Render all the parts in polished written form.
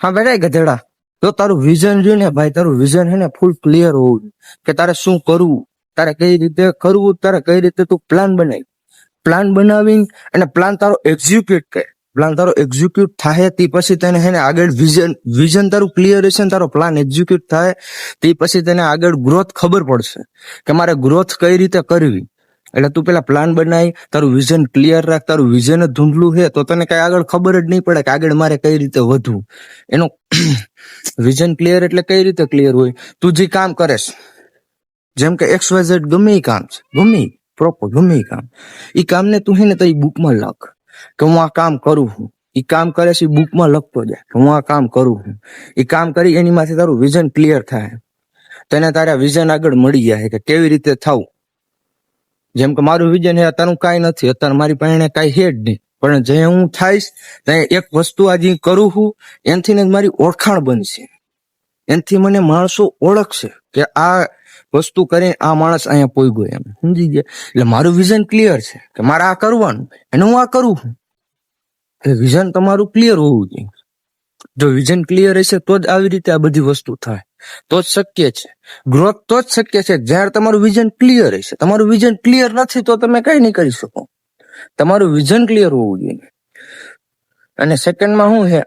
હા બેટા ગધેડા, તો તારું વિઝન રહ્યું ને ભાઈ, તારું વિઝન હે ને ફૂલ ક્લિયર હોવું જોઈએ કે તારે શું કરવું, તારે કઈ રીતે કરવું, તારે કઈ રીતે તું પ્લાન બનાવી. પ્લાન બનાવી અને પ્લાન તારો એક્ઝિક્યુટ કરે. પ્લાન તારો એક્ઝિક્યુટ થાય તે પછી તને હે ને આગળ વિઝન તારું ક્લિયર હશે ને તારો પ્લાન એક્ઝિક્યુટ થાય તે પછી તને આગળ ગ્રોથ ખબર પડશે કે મારે ગ્રોથ કઈ રીતે કરવી. એટલે તું પેલા પ્લાન બનાવી, તારું વિઝન ક્લિયર રાખ. તારું વિઝન જ ધૂંધલું છે તો તને કઈ આગળ ખબર જ નહીં પડે કે આગળ મારે કઈ રીતે વધવું. એનું વિઝન ક્લિયર એટલે કઈ રીતે ક્લિયર હોય, તું જે કામ કરેશ, જેમ કે XYZ ગમે એ કામ છે, ગમે પ્રોપર ગમે એ કામ, એ કામને તું હે ને તારી બુકમાં લખ કે હું આ કામ કરું છું. એ કામ કરે છે એ બુકમાં લખતો જાય કે હું આ કામ કરું છું. એ કામ કરી એની માંથી તારું વિઝન ક્લિયર થાય, તને તારા વિઝન આગળ મળી જાય કે કેવી રીતે થવું. જેમ કે મારું વિઝન છે અત્યારે કાંઈ નથી, અત્યારે મારી પાસે કાંઈ છે જ નહીં, પણ જે હું થાઈશ ત્યાં એક વસ્તુ આજે કરું છું એનાથી જ મારી ઓળખાણ બનશે. એનાથી મને માણસો ઓળખશે કે આ વસ્તુ કરીને આ માણસ અહીંયા પોઈગો, એમ સમજી ગયા. એટલે મારું વિઝન ક્લિયર છે કે મારે આ કરવાનું અને હું આ કરું છું. એટલે વિઝન તમારું ક્લિયર હોવું જોઈએ. જો વિઝન ક્લિયર હશે તો જ આવી રીતે આ બધી વસ્તુ થાય, તો જ શક્ય છે. ગ્રોથ તો જ શક્ય છે જ્યારે તમારું વિઝન ક્લિયર હશે. તમારું વિઝન ક્લિયર નથી તો તમે કઈ નહીં કરી શકો. તમારું વિઝન ક્લિયર હોવું જોઈએ. અને સેકન્ડમાં શું છે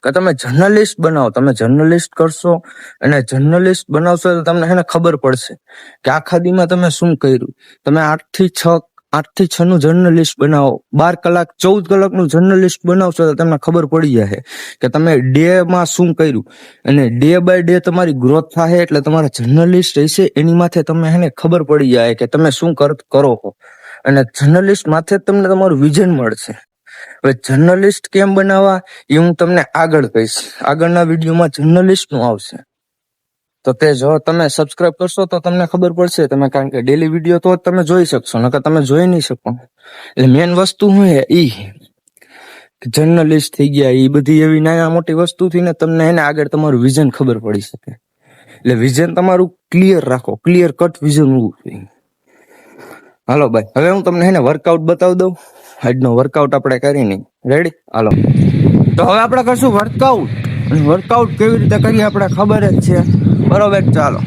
કે તમે જર્નલિસ્ટ બનાવો. તમે જર્નલિસ્ટ કરશો અને જર્નલિસ્ટ બનાવશો તો તમને એને ખબર પડશે કે આખા દીમાં તમે શું કર્યું. તમે 8 થી 6 નું જર્નલિસ્ટ બનાવો, 12 કલાક 14 કલાકનું જર્નલિસ્ટ બનાવશો તો તમને ખબર પડી જશે કે તમે ડે માં શું કર્યું. અને ડે બાય ડે તમારી ગ્રોથ થાય એટલે તમારા જર્નલિસ્ટ હશે એની માથે તમે એને ખબર પડી જાય કે તમે શું કરો છો. અને જર્નલિસ્ટ માથે જ તમને તમારું વિઝન મળશે. હવે જર્નલિસ્ટ કેમ બનાવવા એ હું તમને આગળ કહીશ. આગળના વિડીયોમાં જર્નલિસ્ટ નું આવશે તો તે જો તમે સબસ્ક્રાઇબ કરશો તો તમને ખબર પડશે. તમે કારણ કે ડેલી વિડીયો તો તમે જોઈ શકશો, નકર તમે જોઈ નહીં શકો. એટલે મેન વસ્તુ શું છે ઈ જર્નલિસ્ટ થઈ ગયા, એ બધી એવી નાના મોટી વસ્તુથી ને તમને એને આગળ તમારું વિઝન ખબર પડી શકે. એટલે વિઝન તમારું ક્લિયર રાખો, ક્લિયર કટ વિઝન હોવું જોઈએ. હાલો ભાઈ, હવે હું તમને એને વર્કઆઉટ બતાવી દઉં. આજનો વર્કઆઉટ આપણે કરી નહીં, રેડી? હાલો, તો હવે આપણે કરશું વર્કઆઉટ. વર્કઆઉટ કેવી રીતે કરીએ આપણે ખબર જ છે, બરોબર? ચાલો.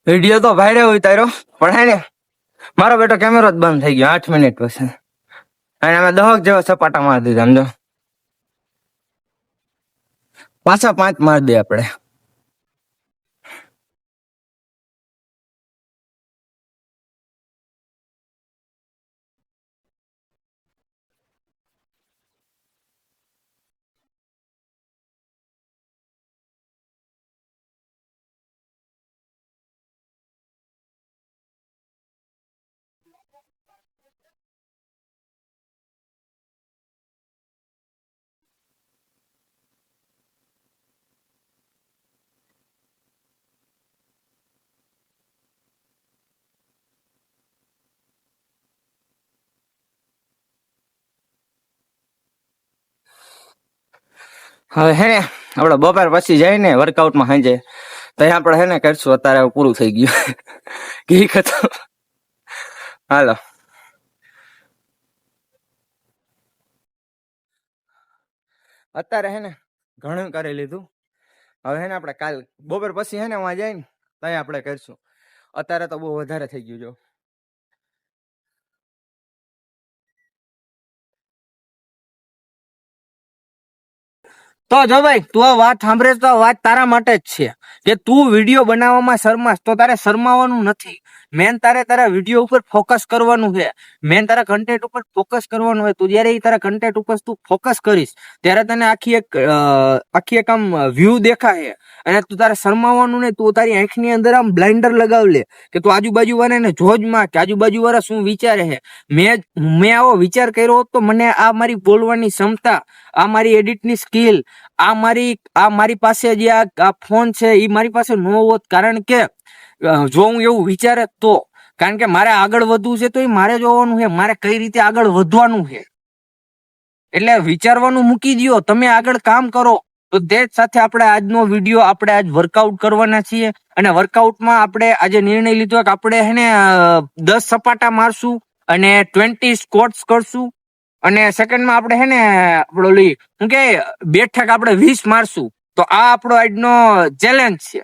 વિડીયો તો ભાઈરે ઉતાર્યો પણ હે ને મારો બેટો કેમેરો જ બંધ થઈ ગયો 8 મિનિટ પછી. અને અમે 10 જેવા સપાટા મારી દીધા. સમજો, પાછા 5 મારી દે આપણે. હવે હે ને આપણે બપોર પછી જાય ને વર્કઆઉટમાં સાંજે તો આપણે હે ને કરશું. અત્યારે પૂરું થઈ ગયું ઘી ખતમ. હાલો અત્યારે હે ને ઘણું કરી લીધું. હવે હે ને આપણે કાલ બપોર પછી હે ને વાં જાય ને ત્યાં આપણે કરશું. અત્યારે તો બહુ વધારે થઈ ગયું. જો તો જો ભાઈ તું આ વાત સાંભળે તો વાત તારા માટે જ છે કે તું વિડીયો બનાવવામાં શરમાશ તો તારે શરમાવાનું નથી. મેન તારા વિડીયો ઉપર ફોકસ કરવાનું છે. મેન તારા કન્ટેન્ટ ઉપર ફોકસ કરવાનું હોય. તું જયારે તારા કન્ટેન્ટ ઉપર તું ફોકસ કરીશ ત્યારે તને આખી એક આમ વ્યૂ દેખાય અને તું તારે શરમાવાનું નહીં. તું તારી આંખની અંદર આમ બ્લાઇન્ડર લગાવ લે કે તું આજુબાજુ વાળાને જોજમાં કે આજુબાજુ વાળા શું વિચારે છે. મેં આવો વિચાર કર્યો હોત તો મને આ મારી બોલવાની ક્ષમતા, આ મારી એડિટની સ્કિલ, આ મારી પાસે જે આ ફોન છે એ મારી પાસે ન હોત. કારણ કે જો હું એવું વિચારે તો, કારણ કે મારે આગળ વધવું છે તો એ મારે જોવાનું છે મારે કઈ રીતે આગળ વધવાનું છે. એટલે વિચારવાનું મૂકી દો, તમે આગળ કામ કરો. તો તે જ સાથે આપણે આજનો વિડીયો આપણે આજ વર્કઆઉટ કરવાના છીએ અને વર્કઆઉટમાં આપણે આજે નિર્ણય લીધો કે આપણે હે ને 10 સપાટા મારશું અને 20 સ્કોટ્સ કરશું અને સેકન્ડમાં આપણે હે ને આપણો શું કે બેઠક આપણે 20 મારશું. તો આ આપણો આજનો ચેલેન્જ છે,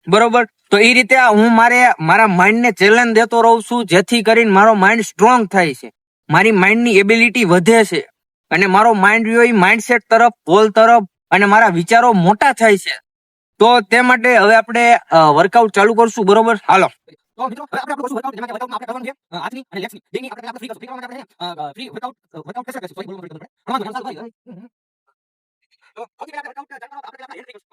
બરોબર. તો એ રીતે હું મારા માઇન્ડને ચેલેન્જ દેતો રહું છું જેથી કરીને મારો માઇન્ડ સ્ટ્રોંગ થાય છે, મારી માઇન્ડની એબિલિટી વધે છે અને મારો માઇન્ડ રહ્યો એ માઇન્ડસેટ તરફ, ગોલ તરફ અને મારા વિચારો મોટા થાય છે. તો તે માટે હવે આપણે વર્કઆઉટ ચાલુ કરશું, બરોબર. હાલો તો મિત્રો હવે આપણે કરશું વર્કઆઉટ. જેમાં કે વર્કઆઉટમાં આપણે કરવાનું છે હાથની અને લેગ્સની બેની આપણે ફ્રી કરશું. ફ્રી કરવા માટે આપણે ફ્રી વર્કઆઉટ કેસે કરશું. સોરી બોલવું પડે આપણે ચાલુ કરી તો સૌથી પહેલા વર્કઆઉટ ચાલુ આપણે પહેલા હેન્ડ કરશું.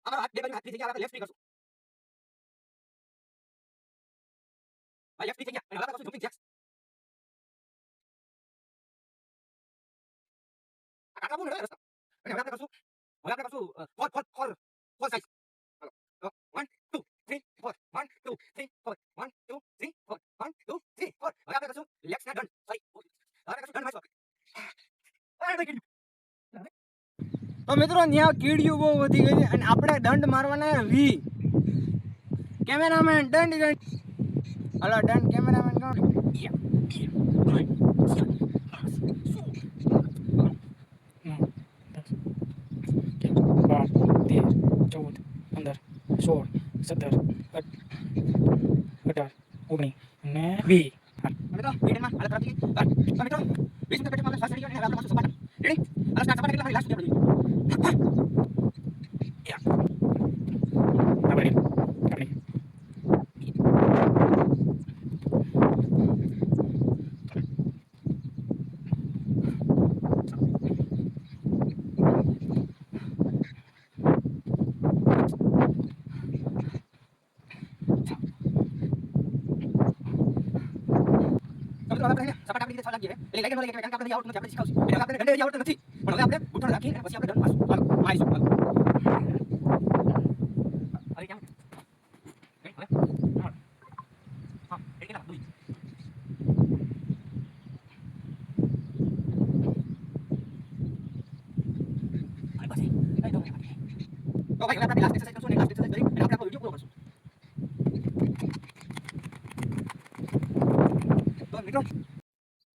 હાલો અમારો હાથ બે બાજુ હાથ ફ્રી થઈ ગયા. આપણે લેફ્ટ ફ્રી કરશું. આ લેફ્ટ ફ્રી થઈ ગયા અને હવે આપણે કરશું જમ્પિંગ જેક્સ. આ કાકા બોલ રસ્તા અને હવે આપણે કરશું ફોર સાઈઝ. હાલો તો 1 2 3 4 1 2 3 4 1 2 3 4 1 2 3 4. હવે આપણે કરશું લેગ્સ ના ડન. સોરી હવે આપણે કરશું ડન મારશું. તો મિત્રો ત્યાં કીડીયું બહુ વધી ગઈ છે અને આપણે દંડ મારવાના વી. કેમેરામેન દંડ. Hello done. કેમેરામેન કોણ?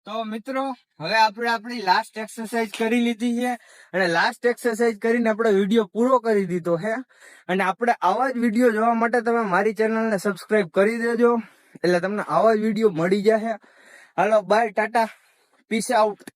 તો મિત્રો હવે આપણે આપણી લાસ્ટ એક્સરસાઇઝ કરી લીધી છે અને લાસ્ટ એક્સરસાઇઝ કરીને આપણે વિડીયો પૂરો કરી દીધો છે. અને આપણે આવા જ વિડીયો જોવા માટે તમે મારી ચેનલને સબસ્ક્રાઇબ કરી દેજો એટલે તમને આવા જ વિડીયો મળી જશે. હાલો બાય, ટાટા, પીસ આઉટ.